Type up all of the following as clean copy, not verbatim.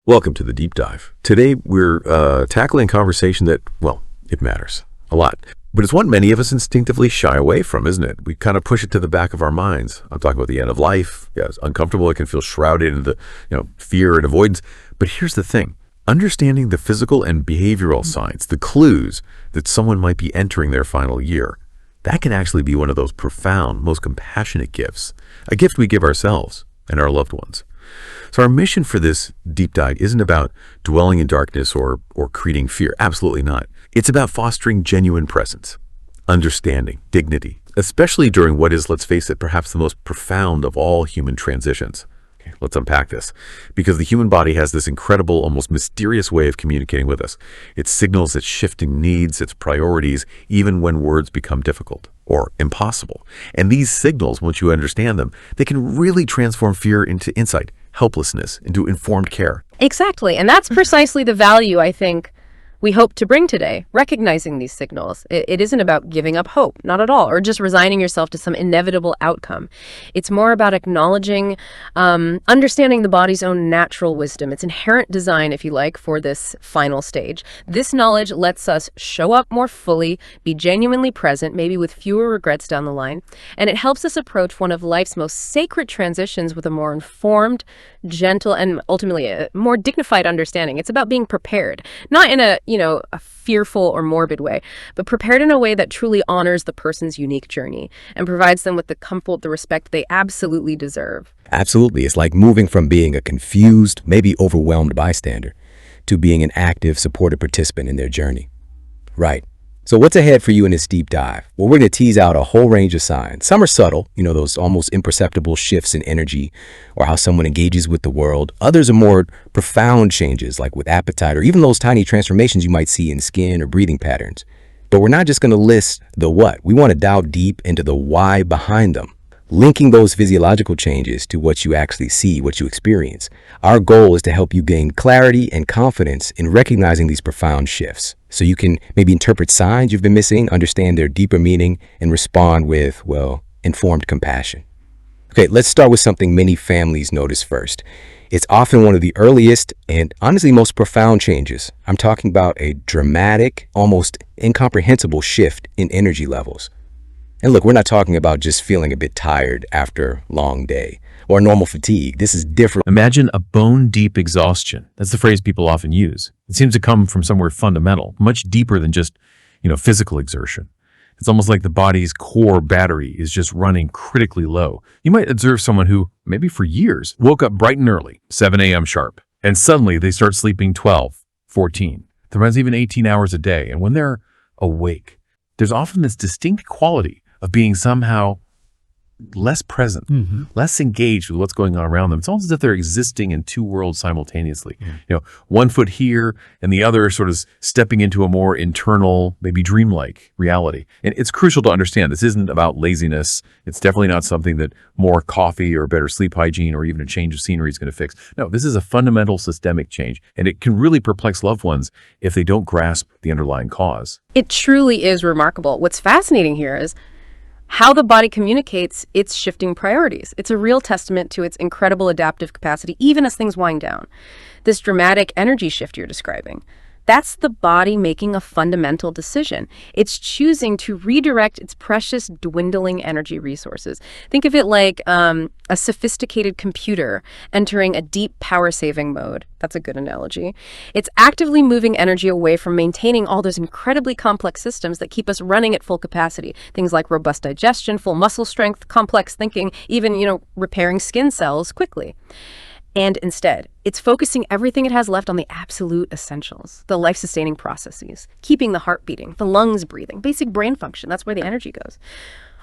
Welcome to the Deep Dive. Today we're tackling a conversation that, well, it matters a lot. But it's one many of us instinctively shy away from, isn't it? We kind of push it to the back of our minds. I'm talking about the end of life. Yeah, it's uncomfortable. It can feel shrouded in the fear and avoidance. But here's the thing. Understanding the physical and behavioral signs, the clues that someone might be entering their final year, that can actually be one of those profound, most compassionate gifts. A gift we give ourselves and our loved ones. So our mission for this deep dive isn't about dwelling in darkness or creating fear. Absolutely not. It's about fostering genuine presence, understanding, dignity, especially during what is, let's face it, perhaps the most profound of all human transitions. Okay, let's unpack this. Because the human body has this incredible, almost mysterious way of communicating with us. It signals its shifting needs, its priorities, even when words become difficult or impossible. And these signals, once you understand them, they can really transform fear into insight, helplessness into informed care. Exactly. And that's precisely the value, I think, we hope to bring today, recognizing these signals. It isn't about giving up hope, not at all, or just resigning yourself to some inevitable outcome. It's more about acknowledging, understanding the body's own natural wisdom, its inherent design, if you like, for this final stage. This knowledge lets us show up more fully, be genuinely present, maybe with fewer regrets down the line, and it helps us approach one of life's most sacred transitions with a more informed, gentle, and ultimately a more dignified understanding. It's about being prepared, not in a fearful or morbid way, but prepared in a way that truly honors the person's unique journey and provides them with the comfort, the respect they absolutely deserve. Absolutely. It's like moving from being a confused, maybe overwhelmed bystander to being an active, supportive participant in their journey. Right. So what's ahead for you in this deep dive? Well, we're going to tease out a whole range of signs. Some are subtle, those almost imperceptible shifts in energy or how someone engages with the world. Others are more profound changes, like with appetite or even those tiny transformations you might see in skin or breathing patterns. But we're not just going to list the what. We want to dive deep into the why behind them, linking those physiological changes to what you actually see, what you experience. Our goal is to help you gain clarity and confidence in recognizing these profound shifts, so you can maybe interpret signs you've been missing, understand their deeper meaning, and respond with, informed compassion. Okay, let's start with something many families notice first. It's often one of the earliest and honestly most profound changes. I'm talking about a dramatic, almost incomprehensible shift in energy levels. And look, we're not talking about just feeling a bit tired after a long day or normal fatigue. This is different. Imagine a bone-deep exhaustion. That's the phrase people often use. It seems to come from somewhere fundamental, much deeper than just, physical exertion. It's almost like the body's core battery is just running critically low. You might observe someone who, maybe for years, woke up bright and early, 7 a.m. sharp, and suddenly they start sleeping 12, 14, sometimes even 18 hours a day. And when they're awake, there's often this distinct quality of being somehow less present, less engaged with what's going on around them. It's almost as if they're existing in two worlds simultaneously. One foot here and the other sort of stepping into a more internal, maybe dreamlike reality. And it's crucial to understand this isn't about laziness. It's definitely not something that more coffee or better sleep hygiene or even a change of scenery is going to fix. No, this is a fundamental systemic change, and it can really perplex loved ones if they don't grasp the underlying cause. It truly is remarkable. What's fascinating here is how the body communicates its shifting priorities. It's a real testament to its incredible adaptive capacity, even as things wind down. This dramatic energy shift you're describing, that's the body making a fundamental decision. It's choosing to redirect its precious, dwindling energy resources. Think of it like a sophisticated computer entering a deep power-saving mode. That's a good analogy. It's actively moving energy away from maintaining all those incredibly complex systems that keep us running at full capacity. Things like robust digestion, full muscle strength, complex thinking, even, repairing skin cells quickly. And instead, it's focusing everything it has left on the absolute essentials, the life-sustaining processes, keeping the heart beating, the lungs breathing, basic brain function. That's where the energy goes.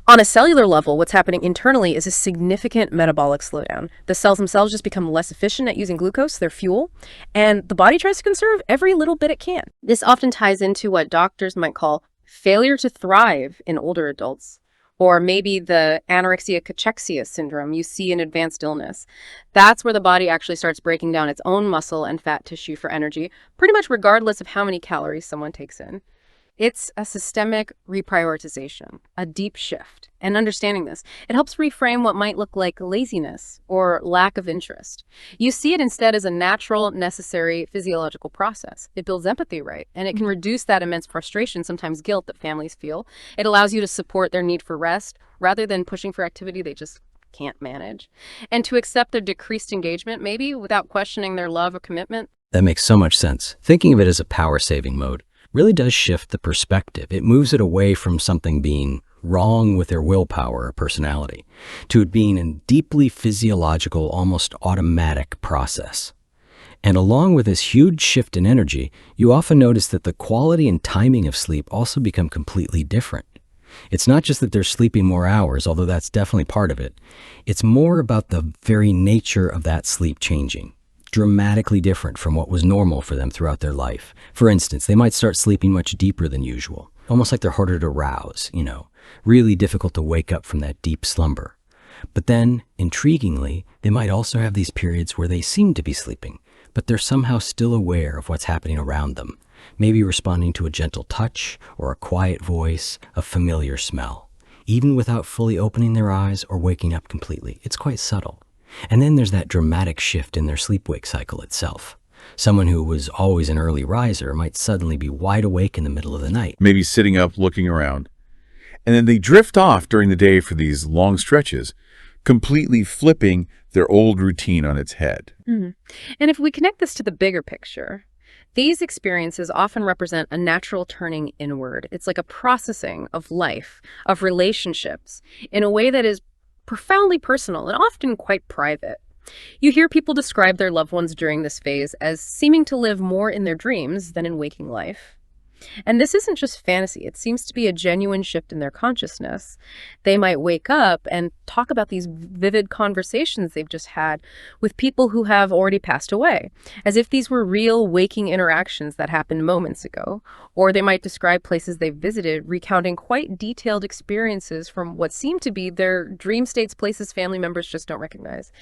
On a cellular level, what's happening internally is a significant metabolic slowdown. The cells themselves just become less efficient at using glucose, their fuel, and the body tries to conserve every little bit it can. This often ties into what doctors might call failure to thrive in older adults, or maybe the anorexia-cachexia syndrome you see in advanced illness. That's where the body actually starts breaking down its own muscle and fat tissue for energy, pretty much regardless of how many calories someone takes in. It's a systemic reprioritization, a deep shift. And understanding this, it helps reframe what might look like laziness or lack of interest. You see it instead as a natural, necessary physiological process. It builds empathy, right? And it can reduce that immense frustration, sometimes guilt, that families feel. It allows you to support their need for rest rather than pushing for activity they just can't manage. And to accept their decreased engagement, maybe without questioning their love or commitment. That makes so much sense. Thinking of it as a power-saving mode really does shift the perspective. It moves it away from something being wrong with their willpower or personality to it being a deeply physiological, almost automatic process. And along with this huge shift in energy, you often notice that the quality and timing of sleep also become completely different. It's not just that they're sleeping more hours, although that's definitely part of it. It's more about the very nature of that sleep changing, dramatically different from what was normal for them throughout their life. For instance, they might start sleeping much deeper than usual, almost like they're harder to rouse, really difficult to wake up from that deep slumber. But then, intriguingly, they might also have these periods where they seem to be sleeping, but they're somehow still aware of what's happening around them, maybe responding to a gentle touch or a quiet voice, a familiar smell, even without fully opening their eyes or waking up completely. It's quite subtle. And then there's that dramatic shift in their sleep-wake cycle itself. Someone who was always an early riser might suddenly be wide awake in the middle of the night. Maybe sitting up, looking around. And then they drift off during the day for these long stretches, completely flipping their old routine on its head. And if we connect this to the bigger picture, these experiences often represent a natural turning inward. It's like a processing of life, of relationships, in a way that is profoundly personal and often quite private. You hear people describe their loved ones during this phase as seeming to live more in their dreams than in waking life. And this isn't just fantasy. It seems to be a genuine shift in their consciousness. They might wake up and talk about these vivid conversations they've just had with people who have already passed away, as if these were real waking interactions that happened moments ago. Or they might describe places they've visited, recounting quite detailed experiences from what seem to be their dream states, places family members just don't recognize.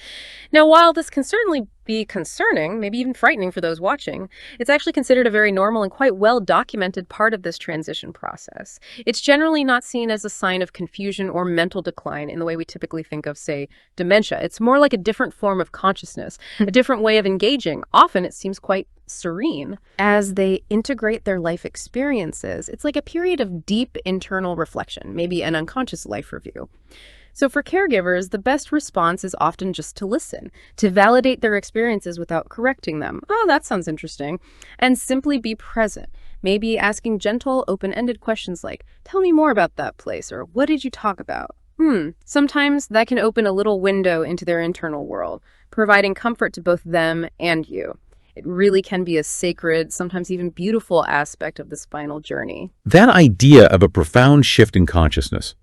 Now, while this can certainly be concerning, maybe even frightening for those watching, it's actually considered a very normal and quite well-documented part of this transition process. It's generally not seen as a sign of confusion or mental decline in the way we typically think of, say, dementia. It's more like a different form of consciousness, a different way of engaging. Often it seems quite serene. As they integrate their life experiences, it's like a period of deep internal reflection, maybe an unconscious life review. So for caregivers, the best response is often just to listen, to validate their experiences without correcting them. Oh, that sounds interesting. And simply be present, maybe asking gentle, open-ended questions like, tell me more about that place, or what did you talk about? Sometimes that can open a little window into their internal world, providing comfort to both them and you. It really can be a sacred, sometimes even beautiful aspect of this final journey. That idea of a profound shift in consciousness,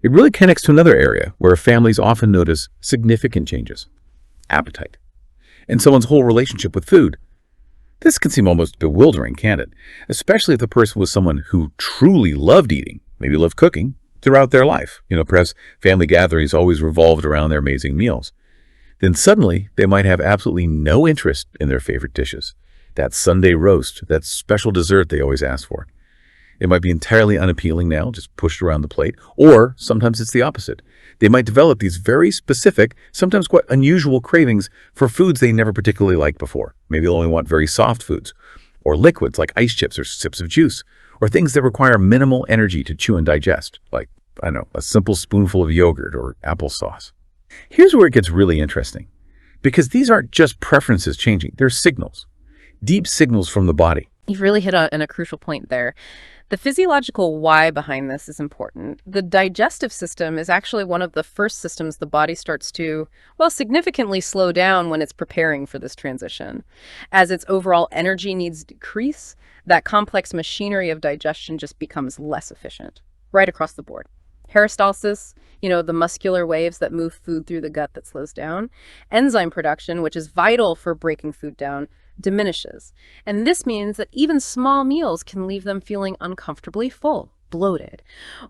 it really connects to another area where families often notice significant changes: appetite, and someone's whole relationship with food. This can seem almost bewildering, can't it? Especially if the person was someone who truly loved eating, maybe loved cooking, throughout their life. Perhaps family gatherings always revolved around their amazing meals. Then suddenly, they might have absolutely no interest in their favorite dishes. That Sunday roast, that special dessert they always ask for. It might be entirely unappealing now, just pushed around the plate. Or sometimes it's the opposite. They might develop these very specific, sometimes quite unusual cravings for foods they never particularly liked before. Maybe they'll only want very soft foods, or liquids like ice chips or sips of juice, or things that require minimal energy to chew and digest, like, a simple spoonful of yogurt or applesauce. Here's where it gets really interesting, because these aren't just preferences changing, they're signals, deep signals from the body. You've really hit on a crucial point there. The physiological why behind this is important. The digestive system is actually one of the first systems the body starts to, significantly slow down when it's preparing for this transition. As its overall energy needs decrease, that complex machinery of digestion just becomes less efficient, right across the board. Peristalsis, the muscular waves that move food through the gut that slows down. Enzyme production, which is vital for breaking food down, diminishes. And this means that even small meals can leave them feeling uncomfortably full, bloated.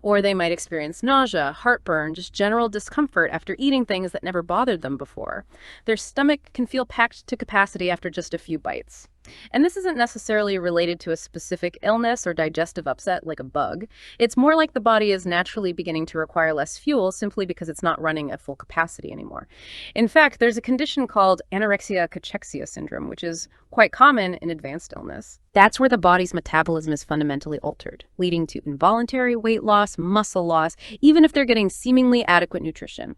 Or they might experience nausea, heartburn, just general discomfort after eating things that never bothered them before. Their stomach can feel packed to capacity after just a few bites. And this isn't necessarily related to a specific illness or digestive upset like a bug. It's more like the body is naturally beginning to require less fuel simply because it's not running at full capacity anymore. In fact, there's a condition called anorexia cachexia syndrome, which is quite common in advanced illness. That's where the body's metabolism is fundamentally altered, leading to involuntary weight loss, muscle loss, even if they're getting seemingly adequate nutrition.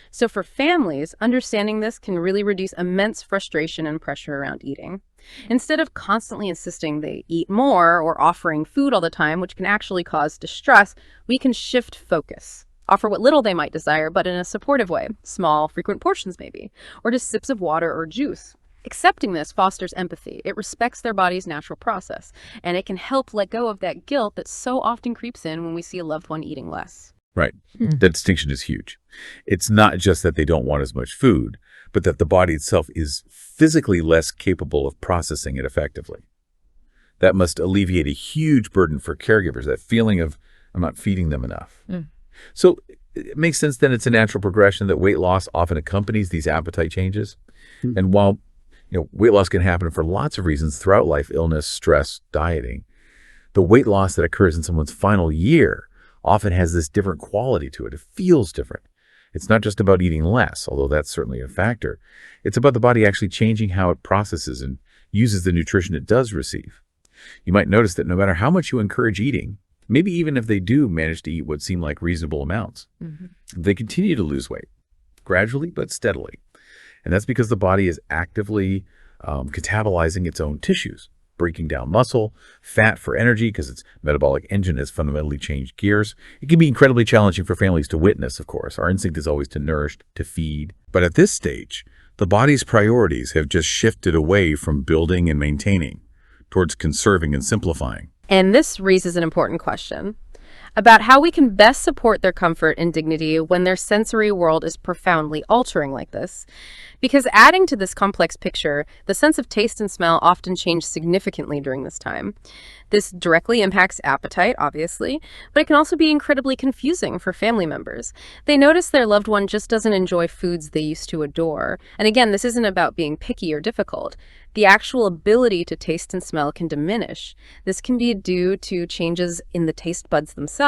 So for families, understanding this can really reduce immense frustration and pressure around eating. Instead of constantly insisting they eat more or offering food all the time, which can actually cause distress, we can shift focus. Offer what little they might desire, but in a supportive way. Small, frequent portions maybe, or just sips of water or juice. Accepting this fosters empathy. It respects their body's natural process, and it can help let go of that guilt that so often creeps in when we see a loved one eating less. Right. That distinction is huge. It's not just that they don't want as much food, but that the body itself is physically less capable of processing it effectively. That must alleviate a huge burden for caregivers, that feeling of, I'm not feeding them enough. So it makes sense then it's a natural progression that weight loss often accompanies these appetite changes. And while weight loss can happen for lots of reasons throughout life, illness, stress, dieting, the weight loss that occurs in someone's final year often has this different quality to it. It feels different. It's not just about eating less, although that's certainly a factor. It's about the body actually changing how it processes and uses the nutrition it does receive. You might notice that no matter how much you encourage eating, maybe even if they do manage to eat what seem like reasonable amounts, they continue to lose weight, gradually but steadily. And that's because the body is actively catabolizing its own tissues, breaking down muscle, fat for energy because its metabolic engine has fundamentally changed gears. It can be incredibly challenging for families to witness, of course. Our instinct is always to nourish, to feed. But at this stage, the body's priorities have just shifted away from building and maintaining towards conserving and simplifying. And this raises an important question about how we can best support their comfort and dignity when their sensory world is profoundly altering like this. Because adding to this complex picture, the sense of taste and smell often change significantly during this time. This directly impacts appetite, obviously, but it can also be incredibly confusing for family members. They notice their loved one just doesn't enjoy foods they used to adore. And again, this isn't about being picky or difficult. The actual ability to taste and smell can diminish. This can be due to changes in the taste buds themselves,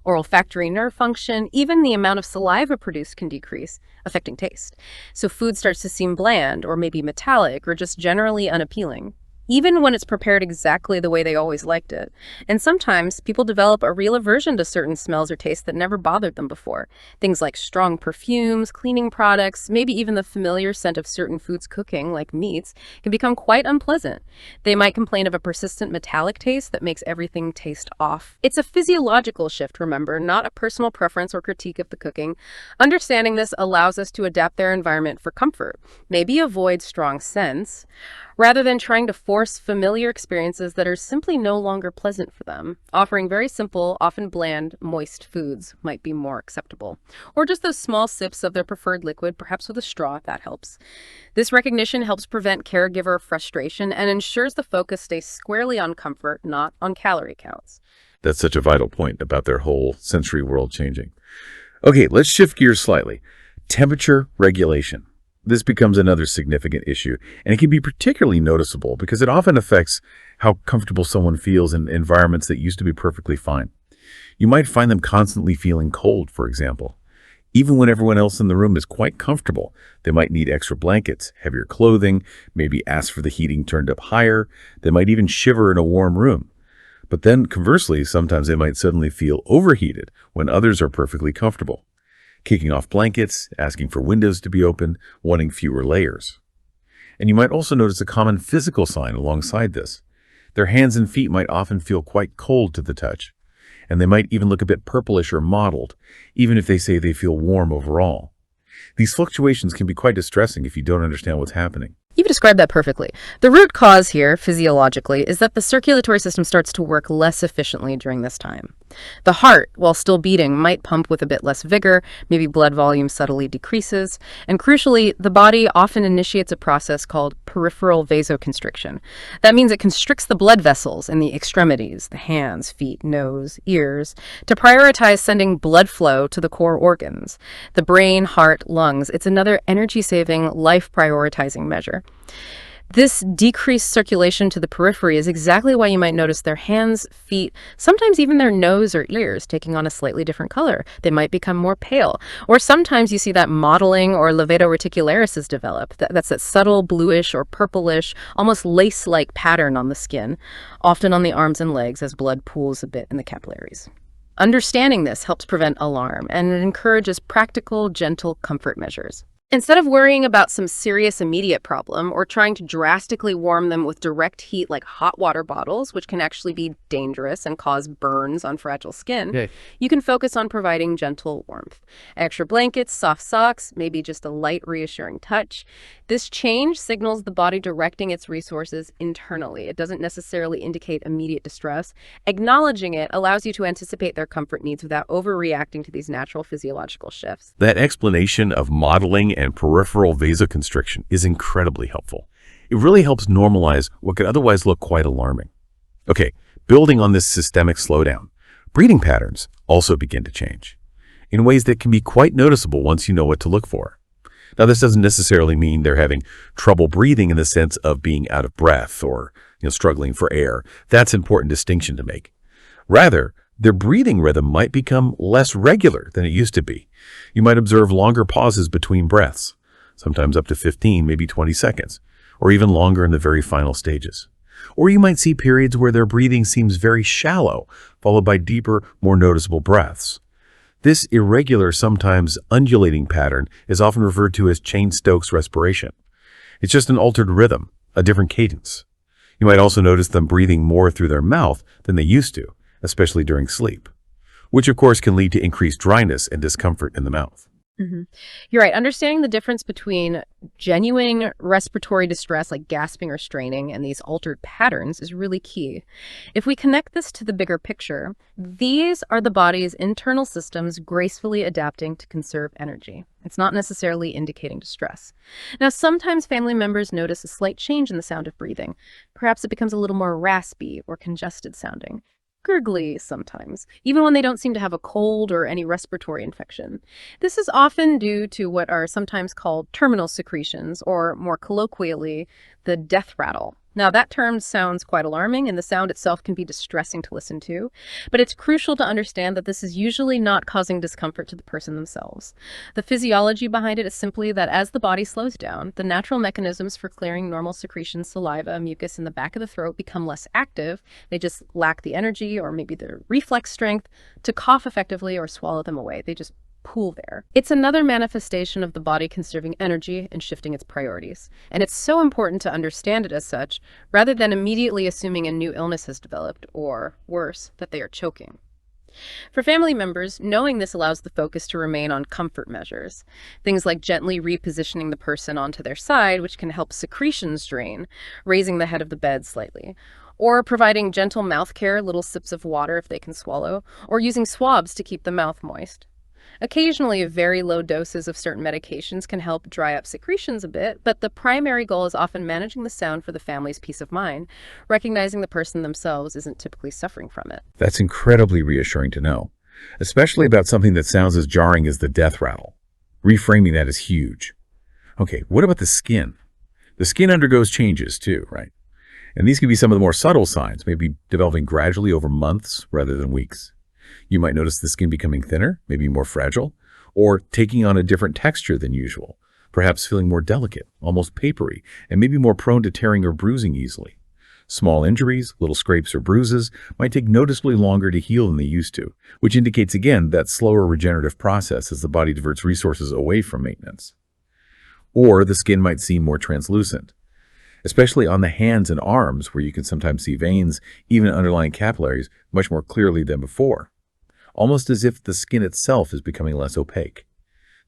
or olfactory nerve function. Even the amount of saliva produced can decrease, affecting taste. So food starts to seem bland, or maybe metallic, or just generally unappealing, even when it's prepared exactly the way they always liked it. And sometimes people develop a real aversion to certain smells or tastes that never bothered them before. Things like strong perfumes, cleaning products, maybe even the familiar scent of certain foods cooking, like meats, can become quite unpleasant. They might complain of a persistent metallic taste that makes everything taste off. It's a physiological shift, remember, not a personal preference or critique of the cooking. Understanding this allows us to adapt their environment for comfort, maybe avoid strong scents, rather than trying to force familiar experiences that are simply no longer pleasant for them. Offering very simple, often bland, moist foods might be more acceptable. Or just those small sips of their preferred liquid, perhaps with a straw, if that helps. This recognition helps prevent caregiver frustration and ensures the focus stays squarely on comfort, not on calorie counts. That's such a vital point about their whole sensory world changing. Okay, let's shift gears slightly. Temperature regulation. This becomes another significant issue, and it can be particularly noticeable because it often affects how comfortable someone feels in environments that used to be perfectly fine. You might find them constantly feeling cold, for example. Even when everyone else in the room is quite comfortable, they might need extra blankets, heavier clothing, maybe ask for the heating turned up higher. They might even shiver in a warm room. But then, conversely, sometimes they might suddenly feel overheated when others are perfectly comfortable. Kicking off blankets, asking for windows to be open, wanting fewer layers. And you might also notice a common physical sign alongside this. Their hands and feet might often feel quite cold to the touch, and they might even look a bit purplish or mottled, even if they say they feel warm overall. These fluctuations can be quite distressing if you don't understand what's happening. You've described that perfectly. The root cause here, physiologically, is that the circulatory system starts to work less efficiently during this time. The heart, while still beating, might pump with a bit less vigor, maybe blood volume subtly decreases, and crucially, the body often initiates a process called peripheral vasoconstriction. That means it constricts the blood vessels in the extremities, the hands, feet, nose, ears, to prioritize sending blood flow to the core organs, the brain, heart, lungs. It's another energy-saving, life-prioritizing measure. This decreased circulation to the periphery is exactly why you might notice their hands, feet, sometimes even their nose or ears taking on a slightly different color. They might become more pale. Or sometimes you see that mottling or levato reticularis is developed. That's that subtle bluish or purplish, almost lace-like pattern on the skin, often on the arms and legs as blood pools a bit in the capillaries. Understanding this helps prevent alarm, and it encourages practical, gentle comfort measures. Instead of worrying about some serious immediate problem or trying to drastically warm them with direct heat like hot water bottles, which can actually be dangerous and cause burns on fragile skin, you can focus on providing gentle warmth. Extra blankets, soft socks, maybe just a light reassuring touch. This change signals the body directing its resources internally. It doesn't necessarily indicate immediate distress. Acknowledging it allows you to anticipate their comfort needs without overreacting to these natural physiological shifts. That explanation of modeling and peripheral vasoconstriction is incredibly helpful. It really helps normalize what could otherwise look quite alarming. Okay, building on this systemic slowdown, breathing patterns also begin to change in ways that can be quite noticeable once you know what to look for. Now, this doesn't necessarily mean they're having trouble breathing in the sense of being out of breath or struggling for air. That's an important distinction to make. Rather, their breathing rhythm might become less regular than it used to be. You might observe longer pauses between breaths, sometimes up to 15, maybe 20 seconds, or even longer in the very final stages. Or you might see periods where their breathing seems very shallow, followed by deeper, more noticeable breaths. This irregular, sometimes undulating pattern is often referred to as Cheyne-Stokes respiration. It's just an altered rhythm, a different cadence. You might also notice them breathing more through their mouth than they used to, especially during sleep, which of course can lead to increased dryness and discomfort in the mouth. You're right. Understanding the difference between genuine respiratory distress like gasping or straining and these altered patterns is really key. If we connect this to the bigger picture, these are the body's internal systems gracefully adapting to conserve energy. It's not necessarily indicating distress. Now, sometimes family members notice a slight change in the sound of breathing. Perhaps it becomes a little more raspy or congested sounding. Gurgly sometimes, even when they don't seem to have a cold or any respiratory infection. This is often due to what are sometimes called terminal secretions, or more colloquially, the death rattle. Now, that term sounds quite alarming, and the sound itself can be distressing to listen to, but it's crucial to understand that this is usually not causing discomfort to the person themselves. The physiology behind it is simply that as the body slows down, the natural mechanisms for clearing normal secretions, saliva, mucus in the back of the throat become less active. They just lack the energy or maybe the reflex strength to cough effectively or swallow them away. They just pool there. It's another manifestation of the body conserving energy and shifting its priorities. And it's so important to understand it as such, rather than immediately assuming a new illness has developed, or worse, that they are choking. For family members, knowing this allows the focus to remain on comfort measures. Things like gently repositioning the person onto their side, which can help secretions drain, raising the head of the bed slightly, or providing gentle mouth care, little sips of water if they can swallow, or using swabs to keep the mouth moist. Occasionally, very low doses of certain medications can help dry up secretions a bit, but the primary goal is often managing the sound for the family's peace of mind, recognizing the person themselves isn't typically suffering from it. That's incredibly reassuring to know, especially about something that sounds as jarring as the death rattle. Reframing that is huge. Okay, what about the skin? The skin undergoes changes too, right? And these can be some of the more subtle signs, maybe developing gradually over months rather than weeks. You might notice the skin becoming thinner, maybe more fragile, or taking on a different texture than usual, perhaps feeling more delicate, almost papery, and maybe more prone to tearing or bruising easily. Small injuries, little scrapes or bruises, might take noticeably longer to heal than they used to, which indicates again that slower regenerative process as the body diverts resources away from maintenance. Or the skin might seem more translucent, especially on the hands and arms where you can sometimes see veins, even underlying capillaries, much more clearly than before, almost as if the skin itself is becoming less opaque.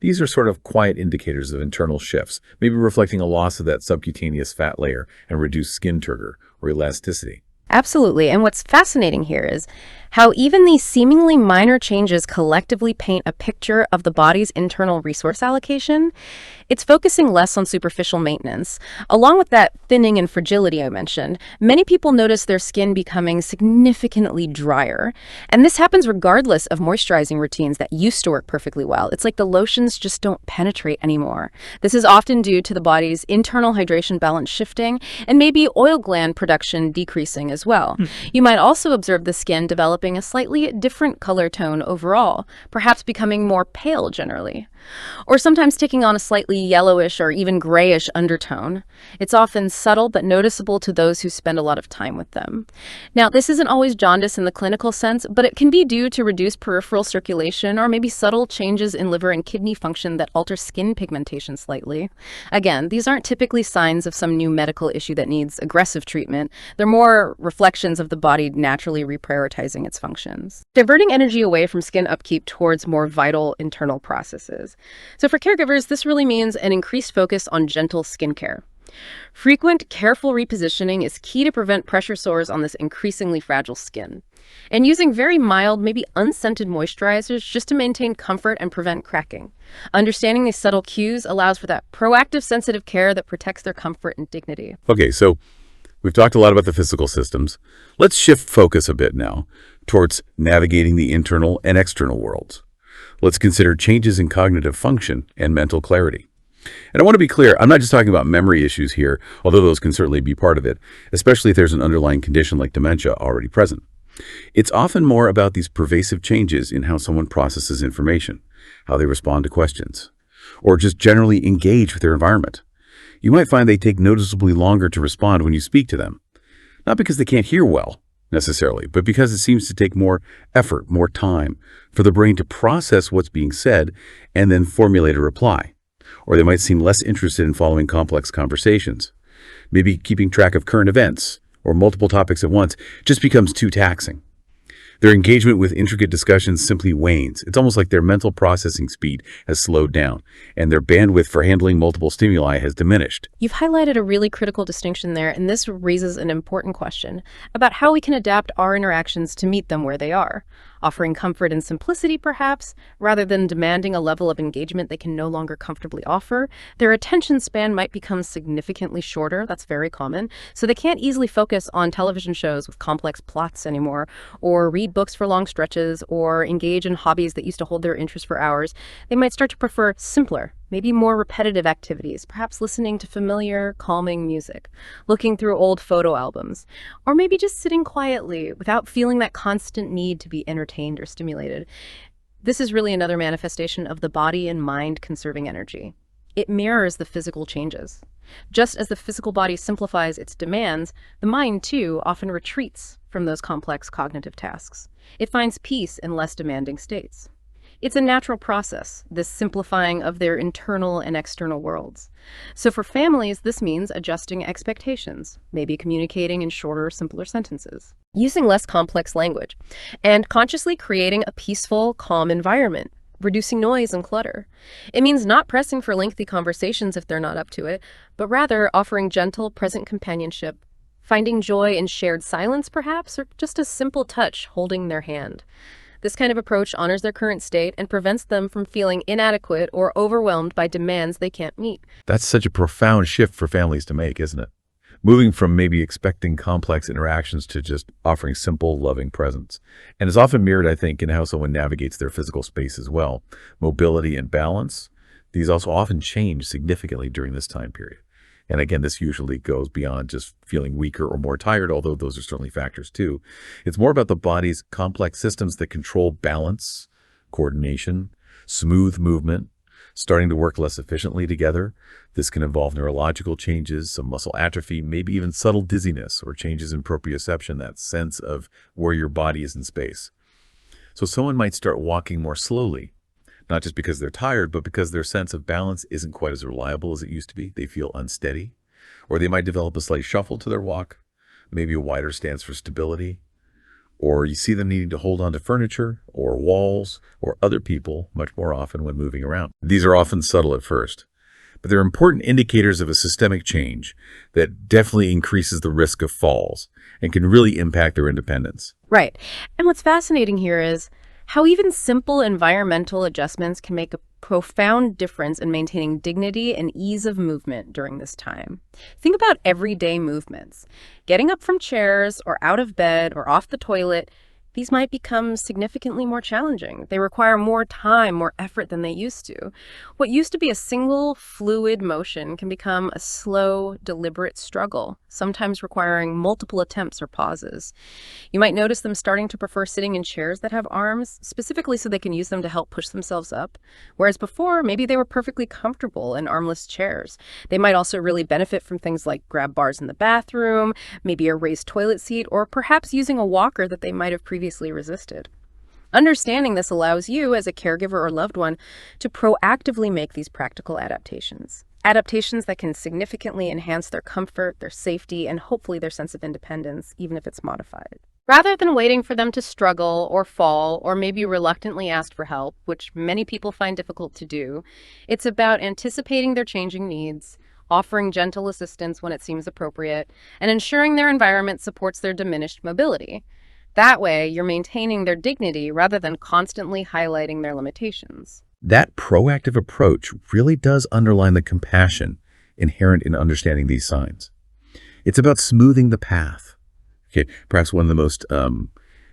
These are sort of quiet indicators of internal shifts, maybe reflecting a loss of that subcutaneous fat layer and reduced skin turgor or elasticity. Absolutely. And what's fascinating here is how even these seemingly minor changes collectively paint a picture of the body's internal resource allocation. It's focusing less on superficial maintenance. Along with that thinning and fragility I mentioned, many people notice their skin becoming significantly drier. And this happens regardless of moisturizing routines that used to work perfectly well. It's like the lotions just don't penetrate anymore. This is often due to the body's internal hydration balance shifting and maybe oil gland production decreasing as well. You might also observe the skin developing a slightly different color tone overall, perhaps becoming more pale generally, or sometimes taking on a slightly yellowish or even grayish undertone. It's often subtle but noticeable to those who spend a lot of time with them. Now, this isn't always jaundice in the clinical sense, but it can be due to reduced peripheral circulation or maybe subtle changes in liver and kidney function that alter skin pigmentation slightly. Again, these aren't typically signs of some new medical issue that needs aggressive treatment. They're more reflections of the body naturally reprioritizing its functions, diverting energy away from skin upkeep towards more vital internal processes. So for caregivers, this really means an increased focus on gentle skincare. Frequent, careful repositioning is key to prevent pressure sores on this increasingly fragile skin. And using very mild, maybe unscented moisturizers just to maintain comfort and prevent cracking. Understanding these subtle cues allows for that proactive, sensitive care that protects their comfort and dignity. Okay, so we've talked a lot about the physical systems. Let's shift focus a bit now towards navigating the internal and external worlds. Let's consider changes in cognitive function and mental clarity. And I want to be clear, I'm not just talking about memory issues here, although those can certainly be part of it, especially if there's an underlying condition like dementia already present. It's often more about these pervasive changes in how someone processes information, how they respond to questions, or just generally engage with their environment. You might find they take noticeably longer to respond when you speak to them, not because they can't hear well, necessarily, but because it seems to take more effort, more time for the brain to process what's being said and then formulate a reply. Or they might seem less interested in following complex conversations. Maybe keeping track of current events or multiple topics at once just becomes too taxing. Their engagement with intricate discussions simply wanes. It's almost like their mental processing speed has slowed down, and their bandwidth for handling multiple stimuli has diminished. You've highlighted a really critical distinction there, and this raises an important question about how we can adapt our interactions to meet them where they are, offering comfort and simplicity perhaps, rather than demanding a level of engagement they can no longer comfortably offer. Their attention span might become significantly shorter, that's very common, so they can't easily focus on television shows with complex plots anymore, or read books for long stretches, or engage in hobbies that used to hold their interest for hours. They might start to prefer simpler, maybe more repetitive activities, perhaps listening to familiar, calming music, looking through old photo albums, or maybe just sitting quietly without feeling that constant need to be entertained or stimulated. This is really another manifestation of the body and mind conserving energy. It mirrors the physical changes. Just as the physical body simplifies its demands, the mind, too, often retreats from those complex cognitive tasks. It finds peace in less demanding states. It's a natural process, this simplifying of their internal and external worlds. So for families, this means adjusting expectations, maybe communicating in shorter, simpler sentences, using less complex language, and consciously creating a peaceful, calm environment, reducing noise and clutter. It means not pressing for lengthy conversations if they're not up to it, but rather offering gentle, present companionship, finding joy in shared silence perhaps, or just a simple touch holding their hand. This kind of approach honors their current state and prevents them from feeling inadequate or overwhelmed by demands they can't meet. That's such a profound shift for families to make, isn't it? Moving from maybe expecting complex interactions to just offering simple, loving presence. And it's often mirrored, I think, in how someone navigates their physical space as well. Mobility and balance, these also often change significantly during this time period. And again, this usually goes beyond just feeling weaker or more tired, although those are certainly factors too. It's more about the body's complex systems that control balance, coordination, smooth movement, starting to work less efficiently together. This can involve neurological changes, some muscle atrophy, maybe even subtle dizziness or changes in proprioception, that sense of where your body is in space. So someone might start walking more slowly, not just because they're tired, but because their sense of balance isn't quite as reliable as it used to be. They feel unsteady. Or they might develop a slight shuffle to their walk, maybe a wider stance for stability. Or you see them needing to hold on to furniture or walls or other people much more often when moving around. These are often subtle at first, but they're important indicators of a systemic change that definitely increases the risk of falls and can really impact their independence. Right. And what's fascinating here is how even simple environmental adjustments can make a profound difference in maintaining dignity and ease of movement during this time. Think about everyday movements. Getting up from chairs or out of bed or off the toilet. These might become significantly more challenging. They require more time, more effort than they used to. What used to be a single, fluid motion can become a slow, deliberate struggle, sometimes requiring multiple attempts or pauses. You might notice them starting to prefer sitting in chairs that have arms, specifically so they can use them to help push themselves up, whereas before, maybe they were perfectly comfortable in armless chairs. They might also really benefit from things like grab bars in the bathroom, maybe a raised toilet seat, or perhaps using a walker that they might have previously resisted. Understanding this allows you, as a caregiver or loved one, to proactively make these practical adaptations. Adaptations that can significantly enhance their comfort, their safety, and hopefully their sense of independence, even if it's modified. Rather than waiting for them to struggle or fall or maybe reluctantly ask for help, which many people find difficult to do, it's about anticipating their changing needs, offering gentle assistance when it seems appropriate, and ensuring their environment supports their diminished mobility. That way, you're maintaining their dignity rather than constantly highlighting their limitations. That proactive approach really does underline the compassion inherent in understanding these signs. It's about smoothing the path. Okay, perhaps one of the most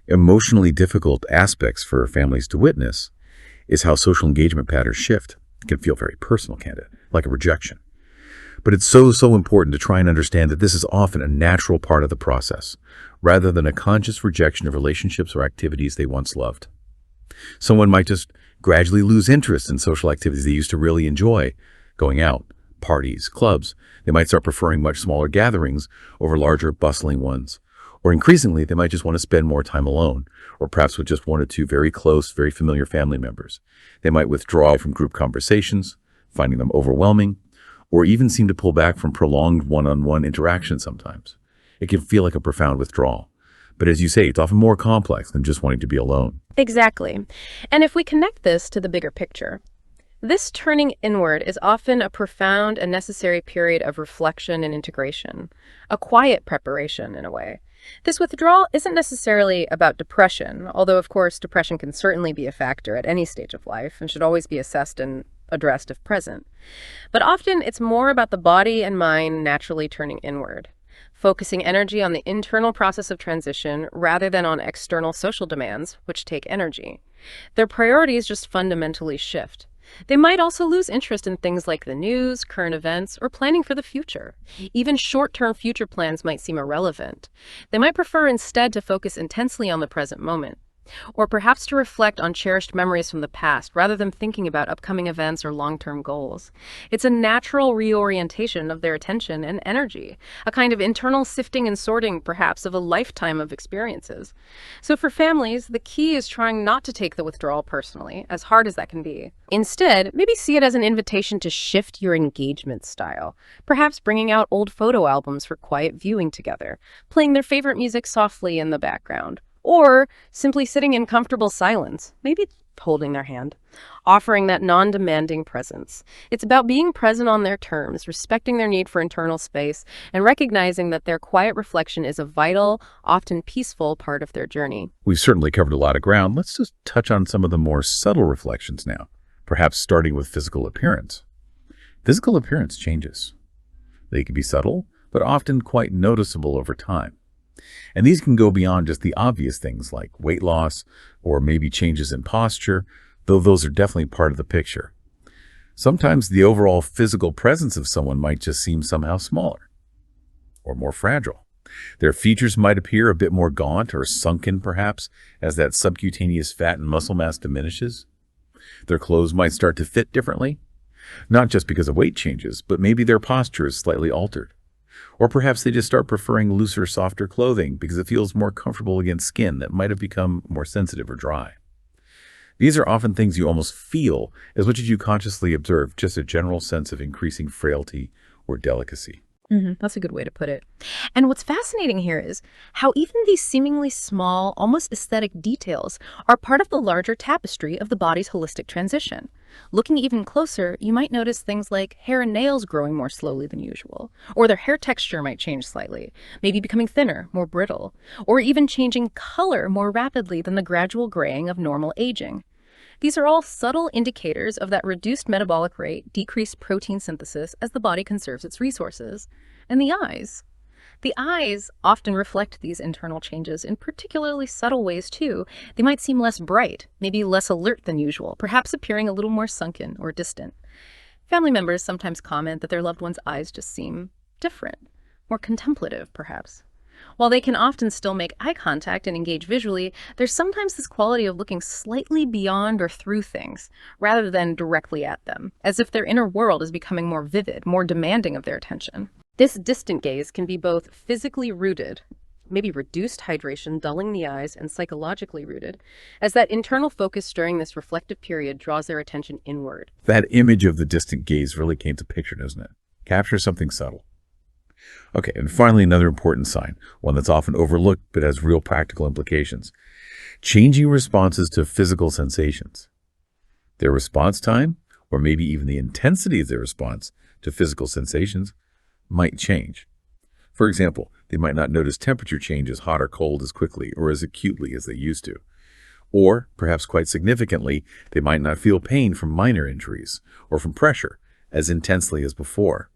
emotionally difficult aspects for families to witness is how social engagement patterns shift. It can feel very personal, can't it? Like a rejection. But it's so important to try and understand that this is often a natural part of the process, rather than a conscious rejection of relationships or activities they once loved. Someone might just gradually lose interest in social activities they used to really enjoy, going out, parties, clubs. They might start preferring much smaller gatherings over larger, bustling ones. Or increasingly, they might just want to spend more time alone, or perhaps with just one or two very close, very familiar family members. They might withdraw from group conversations, finding them overwhelming, or even seem to pull back from prolonged one-on-one interaction sometimes. It can feel like a profound withdrawal. But as you say, it's often more complex than just wanting to be alone. Exactly. And if we connect this to the bigger picture, this turning inward is often a profound and necessary period of reflection and integration, a quiet preparation in a way. This withdrawal isn't necessarily about depression, although of course depression can certainly be a factor at any stage of life and should always be assessed and addressed if present. But often it's more about the body and mind naturally turning inward, focusing energy on the internal process of transition rather than on external social demands, which take energy. Their priorities just fundamentally shift. They might also lose interest in things like the news, current events, or planning for the future. Even short-term future plans might seem irrelevant. They might prefer instead to focus intensely on the present moment, or perhaps to reflect on cherished memories from the past rather than thinking about upcoming events or long-term goals. It's a natural reorientation of their attention and energy, a kind of internal sifting and sorting, perhaps, of a lifetime of experiences. So for families, the key is trying not to take the withdrawal personally, as hard as that can be. Instead, maybe see it as an invitation to shift your engagement style, perhaps bringing out old photo albums for quiet viewing together, playing their favorite music softly in the background, or simply sitting in comfortable silence, maybe holding their hand, offering that non-demanding presence. It's about being present on their terms, respecting their need for internal space, and recognizing that their quiet reflection is a vital, often peaceful part of their journey. We've certainly covered a lot of ground. Let's just touch on some of the more subtle reflections now, perhaps starting with physical appearance. Physical appearance changes. They can be subtle, but often quite noticeable over time. And these can go beyond just the obvious things like weight loss or maybe changes in posture, though those are definitely part of the picture. Sometimes the overall physical presence of someone might just seem somehow smaller or more fragile. Their features might appear a bit more gaunt or sunken, perhaps, as that subcutaneous fat and muscle mass diminishes. Their clothes might start to fit differently, not just because of weight changes, but maybe their posture is slightly altered. Or perhaps they just start preferring looser, softer clothing because it feels more comfortable against skin that might have become more sensitive or dry. These are often things you almost feel as much as you consciously observe, just a general sense of increasing frailty or delicacy. That's a good way to put it. And what's fascinating here is how even these seemingly small, almost aesthetic details are part of the larger tapestry of the body's holistic transition. Looking even closer, you might notice things like hair and nails growing more slowly than usual, or their hair texture might change slightly, maybe becoming thinner, more brittle, or even changing color more rapidly than the gradual graying of normal aging. These are all subtle indicators of that reduced metabolic rate, decreased protein synthesis as the body conserves its resources. And the eyes. The eyes often reflect these internal changes in particularly subtle ways too. They might seem less bright, maybe less alert than usual, perhaps appearing a little more sunken or distant. Family members sometimes comment that their loved one's eyes just seem different, more contemplative perhaps. While they can often still make eye contact and engage visually, there's sometimes this quality of looking slightly beyond or through things, rather than directly at them, as if their inner world is becoming more vivid, more demanding of their attention. This distant gaze can be both physically rooted, maybe reduced hydration, dulling the eyes, and psychologically rooted, as that internal focus during this reflective period draws their attention inward. That image of the distant gaze really came to picture, doesn't it? Captures something subtle. Okay, and finally, another important sign, one that's often overlooked but has real practical implications. Changing responses to physical sensations. Their response time, or maybe even the intensity of their response to physical sensations, might change. For example, they might not notice temperature changes hot or cold as quickly or as acutely as they used to. Or, perhaps quite significantly, they might not feel pain from minor injuries or from pressure as intensely as before.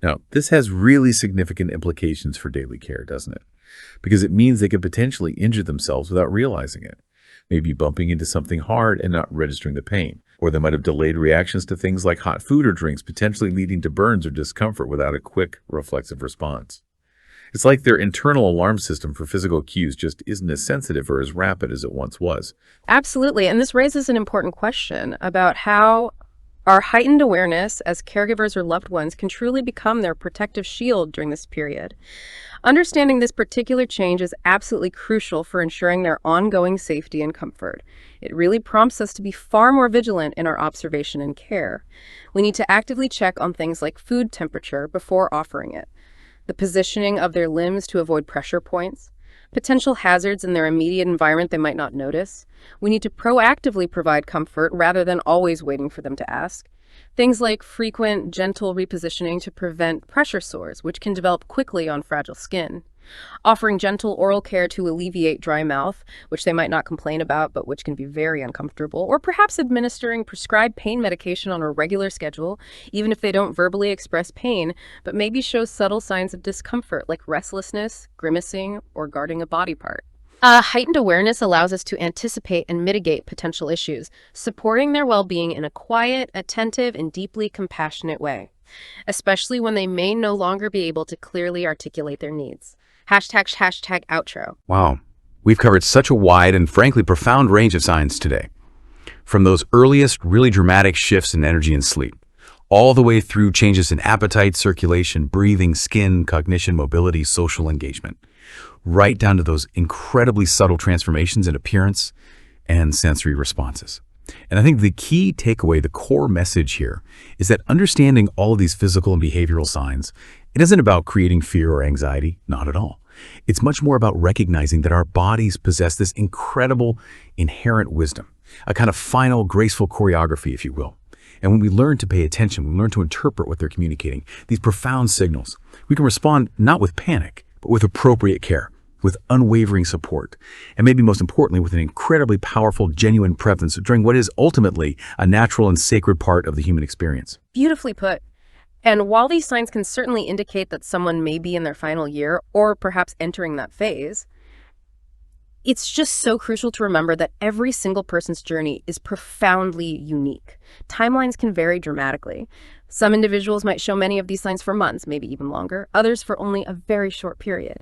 Now, this has really significant implications for daily care, doesn't it? Because it means they could potentially injure themselves without realizing it. Maybe bumping into something hard and not registering the pain. Or they might have delayed reactions to things like hot food or drinks, potentially leading to burns or discomfort without a quick, reflexive response. It's like their internal alarm system for physical cues just isn't as sensitive or as rapid as it once was. Absolutely, and this raises an important question about how our heightened awareness as caregivers or loved ones can truly become their protective shield during this period. Understanding this particular change is absolutely crucial for ensuring their ongoing safety and comfort. It really prompts us to be far more vigilant in our observation and care. We need to actively check on things like food temperature before offering it, the positioning of their limbs to avoid pressure points, potential hazards in their immediate environment they might not notice. We need to proactively provide comfort rather than always waiting for them to ask. Things like frequent, gentle repositioning to prevent pressure sores, which can develop quickly on fragile skin. Offering gentle oral care to alleviate dry mouth, which they might not complain about, but which can be very uncomfortable. Or perhaps administering prescribed pain medication on a regular schedule, even if they don't verbally express pain, but maybe show subtle signs of discomfort like restlessness, grimacing, or guarding a body part. Heightened awareness allows us to anticipate and mitigate potential issues, supporting their well-being in a quiet, attentive, and deeply compassionate way, especially when they may no longer be able to clearly articulate their needs. Hashtag outro. Wow, we've covered such a wide and frankly profound range of signs today. From those earliest, really dramatic shifts in energy and sleep, all the way through changes in appetite, circulation, breathing, skin, cognition, mobility, social engagement, right down to those incredibly subtle transformations in appearance and sensory responses. And I think the key takeaway, the core message here, is that understanding all of these physical and behavioral signs, it isn't about creating fear or anxiety, not at all. It's much more about recognizing that our bodies possess this incredible inherent wisdom, a kind of final, graceful choreography, if you will. And when we learn to pay attention, we learn to interpret what they're communicating, these profound signals, we can respond not with panic, but with appropriate care, with unwavering support, and maybe most importantly, with an incredibly powerful, genuine presence during what is ultimately a natural and sacred part of the human experience. Beautifully put. And while these signs can certainly indicate that someone may be in their final year or perhaps entering that phase, it's just so crucial to remember that every single person's journey is profoundly unique. Timelines can vary dramatically. Some individuals might show many of these signs for months, maybe even longer, others for only a very short period.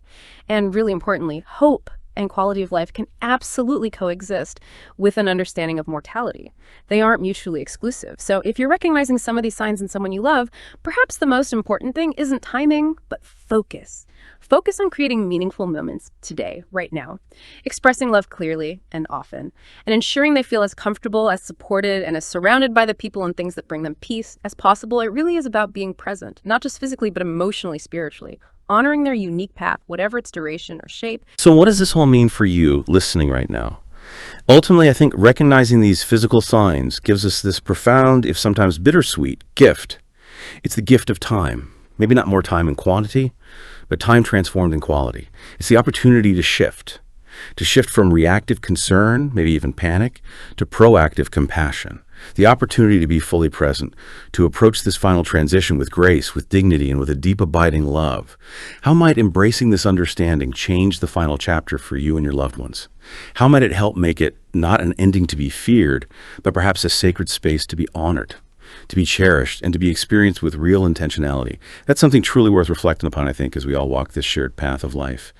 And really importantly, hope and quality of life can absolutely coexist with an understanding of mortality. They aren't mutually exclusive. So if you're recognizing some of these signs in someone you love, perhaps the most important thing isn't timing, but focus. Focus on creating meaningful moments today, right now, expressing love clearly and often, and ensuring they feel as comfortable, as supported, and as surrounded by the people and things that bring them peace as possible. It really is about being present, not just physically, but emotionally, spiritually, honoring their unique path, whatever its duration or shape. So what does this all mean for you listening right now? Ultimately, I think recognizing these physical signs gives us this profound, if sometimes bittersweet, gift. It's the gift of time. Maybe not more time in quantity, but time transformed in quality. It's the opportunity to shift from reactive concern, maybe even panic, to proactive compassion. The opportunity to be fully present, to approach this final transition with grace, with dignity, and with a deep abiding love. How might embracing this understanding change the final chapter for you and your loved ones? How might it help make it not an ending to be feared, but perhaps a sacred space to be honored, to be cherished, and to be experienced with real intentionality? That's something truly worth reflecting upon, I think, as we all walk this shared path of life.